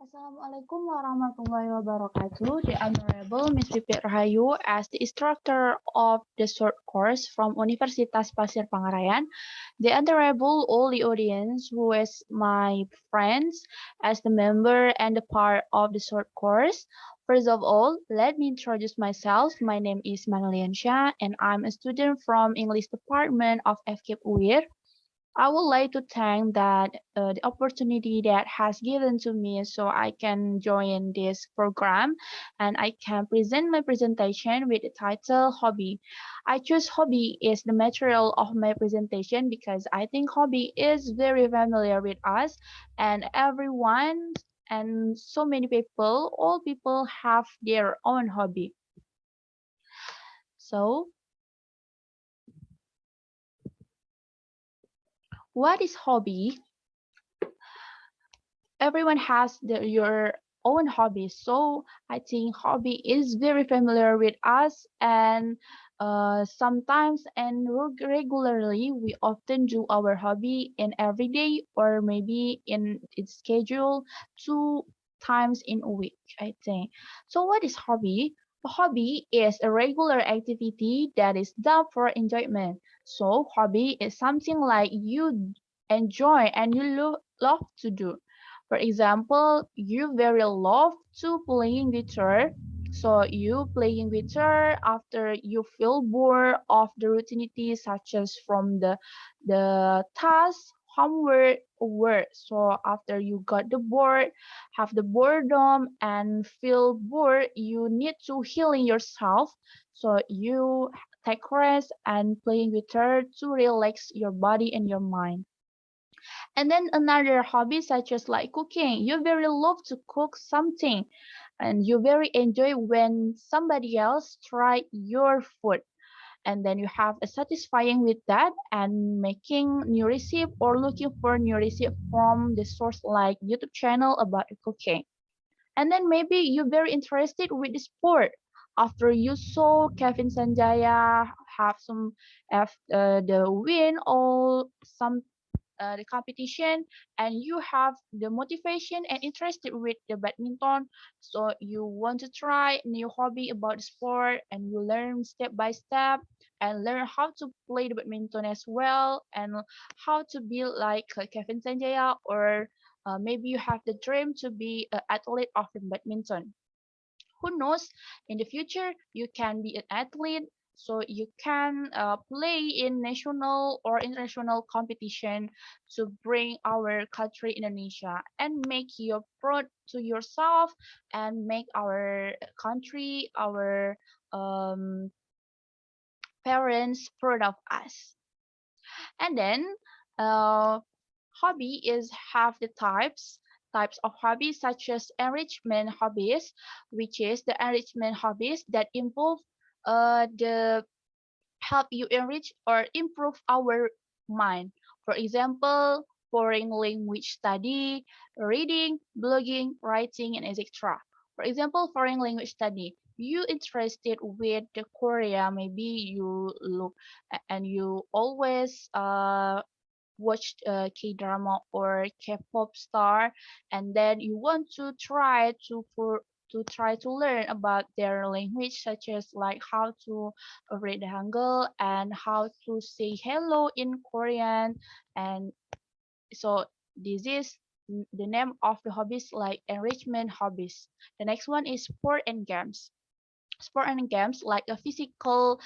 Assalamualaikum warahmatullahi wabarakatuh. The Honorable Miss Pipit Rahayu, as the instructor of the short course from Universitas Pasir Pangarayan, the Honorable all the audience who is my friends as the member and the part of the short course. First of all, let me introduce myself. My name is Marliansyah and I'm a student from English Department of FKIP UIR. I would like to thank the opportunity that has given to me so I can join this program and I can present my presentation with the title hobby. I choose hobby is the material of my presentation because I think hobby is very familiar with us and everyone and so many people, all people have their own hobby. So, what is hobby? Everyone has your own hobbies, so I think hobby is very familiar with us and sometimes and regularly we often do our hobby in every day or maybe in its schedule 2 times in a week, I think. So what is hobby? A hobby is a regular activity that is done for enjoyment. So hobby is something like you enjoy and you love to do. For example, you very love to playing guitar. So you playing guitar after you feel bored of the routinity such as from the task, homework, or work. So after you got the bored, have the boredom and feel bored, you need to healing yourself. So you take rest and playing guitar to relax your body and your mind. And then another hobby such as like cooking. You very love to cook something and you very enjoy when somebody else try your food. And then you have a satisfying with that and making new recipe or looking for new recipe from the source like YouTube channel about cooking. And then maybe you're very interested with the sport. After you saw Kevin Sanjaya have some the win or some the competition and you have the motivation and interested with the badminton, so you want to try new hobby about the sport and you learn step by step and learn how to play the badminton as well and how to be like Kevin Sanjaya or maybe you have the dream to be an athlete of the badminton. Who knows, in the future you can be an athlete, so you can play in national or international competition to bring our country Indonesia and make you proud to yourself and make our country, our um, parents proud of us. And then hobby is have the types of hobbies such as enrichment hobbies, which is the enrichment hobbies that involve the help you enrich or improve our mind. For example, foreign language study, reading, blogging, writing, and etc. For example, foreign language study. You interested with the Korea, maybe you look and you always watch K-drama or K-pop star, and then you want to try to learn about their language, such as like how to read the Hangul and how to say hello in Korean, and so this is the name of the hobbies like enrichment hobbies. The next one is sport and games. Sport and games like a physical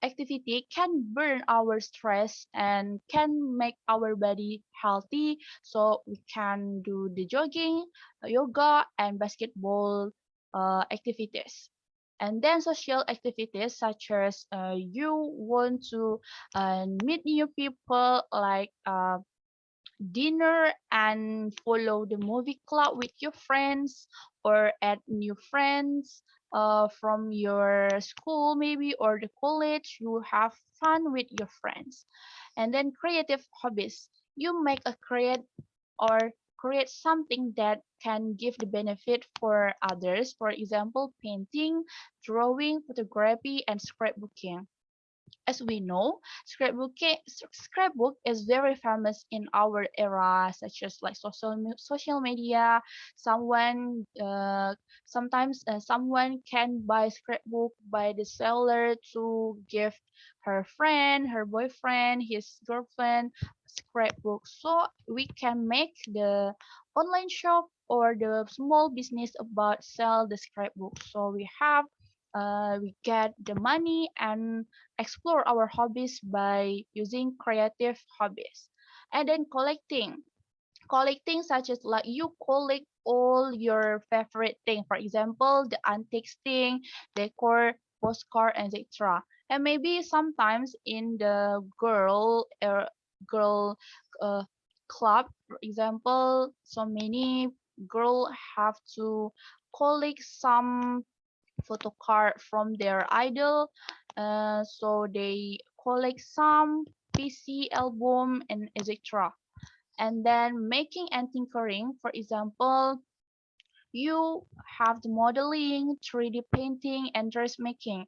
activity can burn our stress and can make our body healthy, so we can do the jogging, yoga and basketball activities. And then social activities such as you want to meet new people like dinner and follow the movie club with your friends or add new friends from your school maybe or the college. You have fun with your friends. And then creative hobbies, you make a create something that can give the benefit for others, for example painting, drawing, photography and scrapbooking. As we know, scrapbook is very famous in our era, such as like social media. Someone sometimes someone can buy scrapbook by the seller to give her friend, her boyfriend, his girlfriend scrapbook. So we can make the online shop or the small business about sell the scrapbook. So we get the money and explore our hobbies by using creative hobbies. And then collecting such as like you collect all your favorite thing, for example the antiques thing, decor, postcard, etc. And maybe sometimes in the girl uh, club, for example, so many girl have to collect some photo card from their idol, so they collect some PC album and etc. And then making and tinkering, for example, you have the modeling, 3D painting, and dressmaking.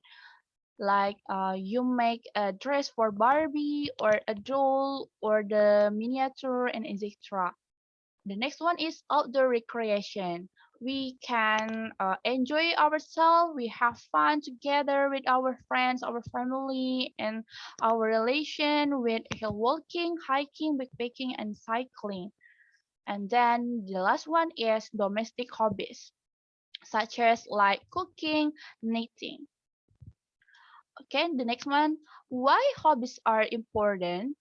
Like you make a dress for Barbie or a doll or the miniature and etc. The next one is outdoor recreation. We can enjoy ourselves, we have fun together with our friends, our family, and our relation with hill walking, hiking, backpacking, and cycling. And then the last one is domestic hobbies, such as like cooking, knitting. Okay, the next one, why hobbies are important.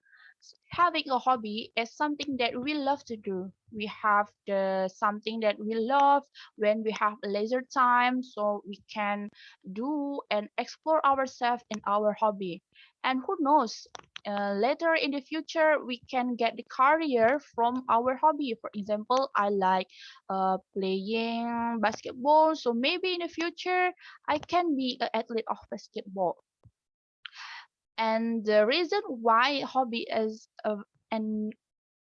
Having a hobby is something that we love to do. We have the something that we love when we have leisure time, so we can do and explore ourselves in our hobby. And who knows, later in the future we can get the career from our hobby. For example, I like playing basketball, so maybe in the future I can be an athlete of basketball. And the reason why hobby is an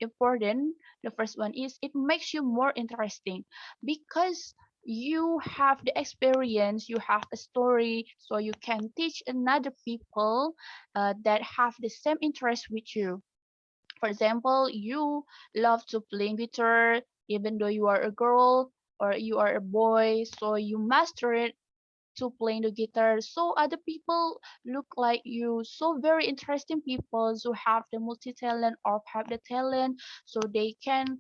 important, the first one is it makes you more interesting because you have the experience, you have a story, so you can teach another people that have the same interest with you. For example, you love to play guitar even though you are a girl or you are a boy, so you master it to playing the guitar, so other people look like you, so very interesting people who have the multi talent or have the talent, so they can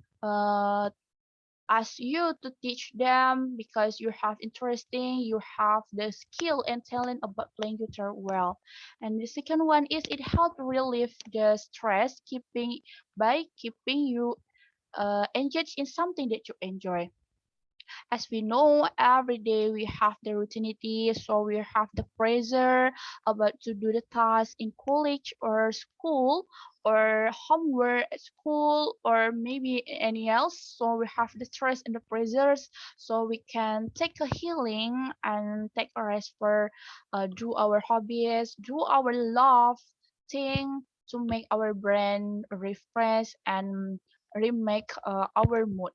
ask you to teach them because you have interesting, you have the skill and talent about playing guitar well. And the second one is it help relieve the stress keeping by keeping you engaged in something that you enjoy. As we know, every day we have the routinity, so we have the pressure about to do the task in college or school or homework at school or maybe any else. So we have the stress and the pressures, so we can take a healing and take a rest for do our hobbies, do our love thing to make our brain refresh and remake our mood.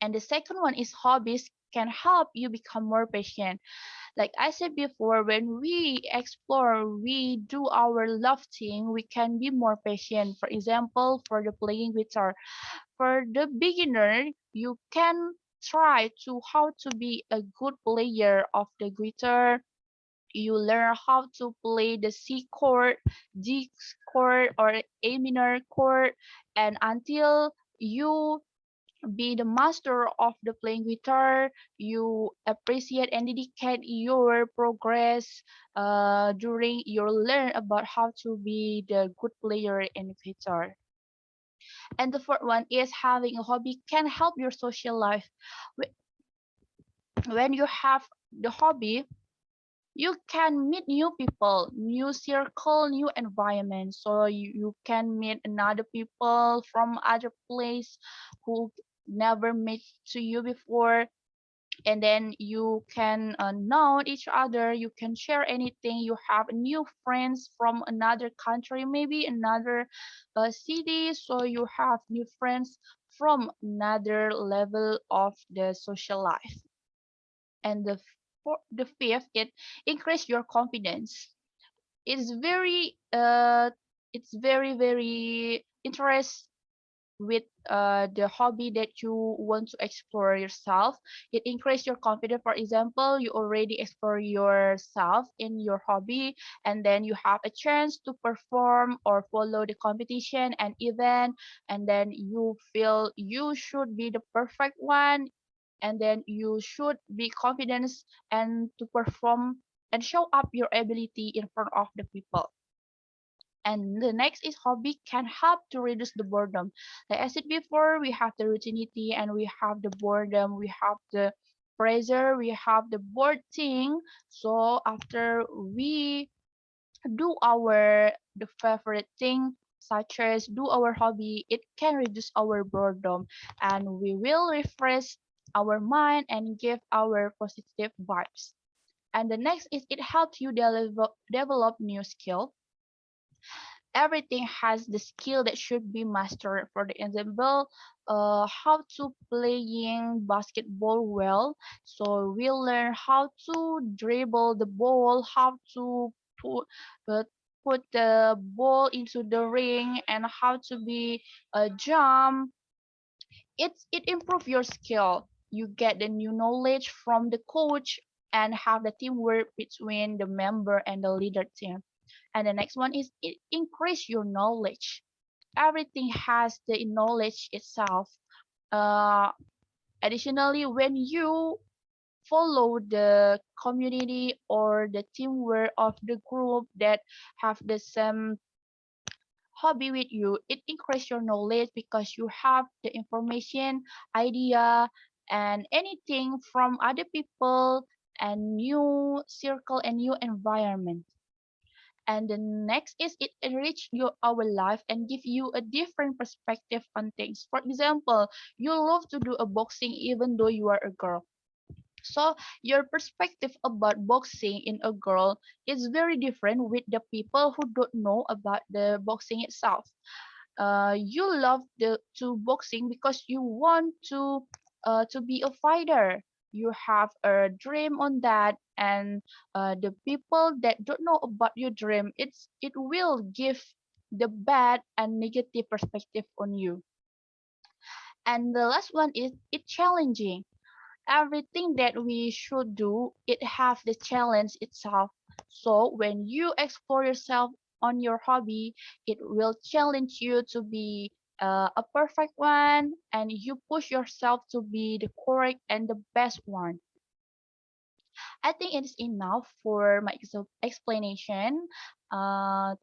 And the second one is hobbies can help you become more patient. Like I said before, when we explore, we do our love thing, we can be more patient. For example, for the playing guitar, for the beginner, you can try to how to be a good player of the guitar. You learn how to play the C chord, D chord, or A minor chord, and until you be the master of the playing guitar, you appreciate and dedicate your progress during your learn about how to be the good player in guitar. And the fourth one is having a hobby can help your social life. When you have the hobby, you can meet new people, new circle, new environment, so you can meet another people from other place who never met to you before, and then you can know each other, you can share anything, you have new friends from another country, maybe another city, so you have new friends from another level of the social life. And the fifth, it increase your confidence. it's very very interest with the hobby that you want to explore yourself. It increase your confidence. For example, you already explore yourself in your hobby, and then you have a chance to perform or follow the competition and event, and then you feel you should be the perfect one, and then you should be confident and to perform and show up your ability in front of the people. And the next is hobby can help to reduce the boredom. Like I said before, we have the routinity and we have the boredom, we have the pressure, we have the bored thing. So after we do our the favorite thing, such as do our hobby, it can reduce our boredom and we will refresh our mind and give our positive vibes. And the next is it helps you develop new skill. Everything has the skill that should be mastered. For the example, how to playing basketball well. So we learn how to dribble the ball, how to put uh, put the ball into the ring, and how to be a jump. It improve your skill. You get the new knowledge from the coach and have the teamwork between the member and the leader team. And the next one is it increase your knowledge. Everything has the knowledge itself. uh, Additionally, when you follow the community or the teamwork of the group that have the same hobby with you, it increase your knowledge because you have the information, idea, and anything from other people and new circle and new environment. And the next is it enrich your our life and give you a different perspective on things. For example, you love to do a boxing even though you are a girl. So your perspective about boxing in a girl is very different with the people who don't know about the boxing itself. You love the to boxing because you want to be a fighter. You have a dream on that, and the people that don't know about your dream, it will give the bad and negative perspective on you. And the last one is it challenging. Everything that we should do, it have the challenge itself. So when you explore yourself on your hobby, it will challenge you to be a perfect one, and you push yourself to be the correct and the best one. I think it is enough for my explanation.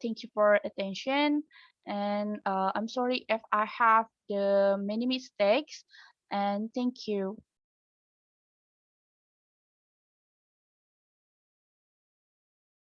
Thank you for attention, and I'm sorry if I have the many mistakes, and thank you.